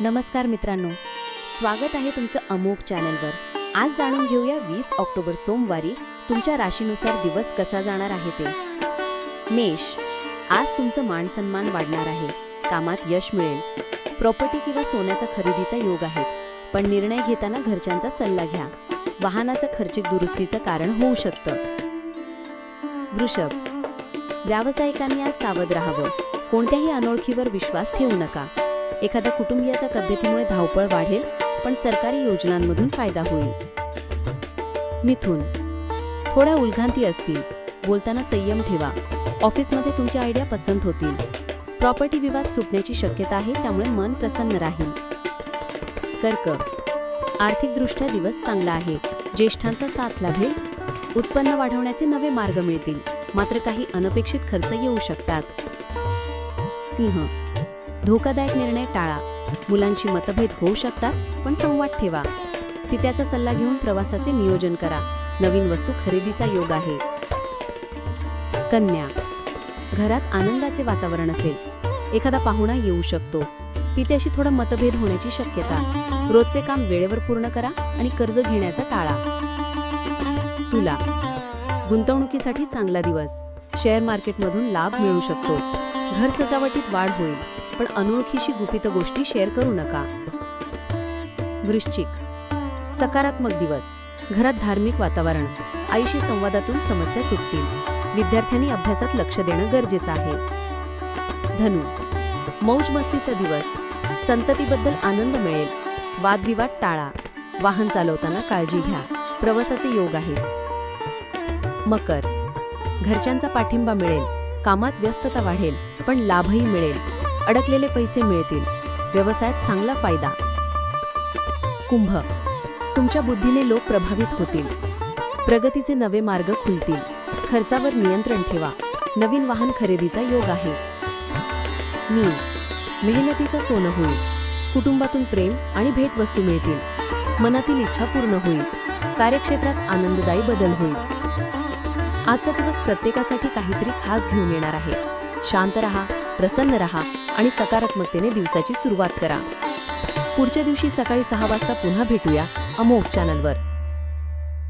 नमस्कार मित्रांनो, स्वागत आहे तुमचं अमोघ चॅनलवर। आज जाणून घेऊया 20 ऑक्टोबर सोमवारी तुमच्या राशीनुसार दिवस कसा जाणार आहे ते। मेष, आज तुमचं मान सन्मान वाढणार आहे, कामात यश मिळेल, प्रॉपर्टी किंवा सोन्याचा खरेदीचा योग आहे, पण निर्णय घेताना घरच्यांचा सल्ला घ्या। वाहनाचं खर्चिक दुरुस्तीचं कारण होऊ शकतं। वृषभ, व्यावसायिकांनी आज सावध राहावं, कोणत्याही अनोळखीवर विश्वास ठेवू नका। एखाद्या कुटुंबियाच्या तब्येतीमुळे धावपळ वाढेल, पण सरकारी योजनांमधून फायदा होईल। मिथुन, थोड्या उलघांती असतील, बोलताना संयम ठेवा। ऑफिसमध्ये तुमच्या आयडिया पसंत होतील, प्रॉपर्टी विवाद सुटण्याची शक्यता आहे, त्यामुळे मन प्रसन्न राहील। कर्क, आर्थिकदृष्ट्या दिवस चांगला आहे, ज्येष्ठांचा साथ लाभेल, उत्पन्न वाढवण्याचे नवे मार्ग मिळतील, मात्र काही अनपेक्षित खर्च येऊ शकतात। सिंह, धोकादायक निर्णय टाळा, मुलांशी मतभेद होऊ शकतात, पण संवाद ठेवा। पित्याचा सल्ला घेऊन प्रवासाचे नियोजन करा, नवीन वस्तू खरेदीचा योग आहे। कन्या, घरात आनंदाचे वातावरण असेल, एखादा पाहुणा येऊ शकतो, पित्याशी थोडा मतभेद होण्याची शक्यता। रोजचे काम वेळेवर पूर्ण करा आणि कर्ज घेण्याचा टाळा। तुला, गुंतवणुकीसाठी चांगला दिवस, शेअर मार्केटमधून लाभ मिळू शकतो, घर सजावटीत वाढ होईल, पण अनोळखीशी गुपित गोष्टी शेअर करू नका। वृश्चिक, सकारात्मक दिवस, घरात धार्मिक वातावरण, आईशी संवादातून समस्या सुटतील, विद्यार्थ्यांनी अभ्यासात लक्ष देणं गरजेचं आहे। धनु, मौज मस्तीचा दिवस, संततीबद्दल आनंद मिळेल, वादविवाद टाळा, वाहन चालवताना काळजी घ्या, प्रवासाचे योग आहे। मकर, घरच्यांचा पाठिंबा मिळेल, कामात व्यस्तता वाढेल, पण लाभही मिळेल, अडकलेले पैसे मिळतील, व्यवसायात चांगला फायदा। कुंभ, तुमच्या बुद्धीने लोक प्रभावित होतील, प्रगतीचे नवे मार्ग खुलतील, खर्चावर नियंत्रण ठेवा, नवीन वाहन खरेदीचा योग आहे। मीन, मेहनतीचं सोनं होईल, कुटुंबातून प्रेम आणि भेटवस्तू मिळतील, मनातील इच्छा पूर्ण होईल, कार्यक्षेत्रात आनंददायी बदल होईल। आजचा दिवस प्रत्येकासाठी काहीतरी खास घेऊन येणार आहे। शांत रहा, प्रसन्न रहा आणि सकारात्मकतेने दिवसाची सुरुवात करा। पुढच्या दिवशी सकाळी 6 वाजता पुन्हा भेटूया अमोघ चॅनलवर।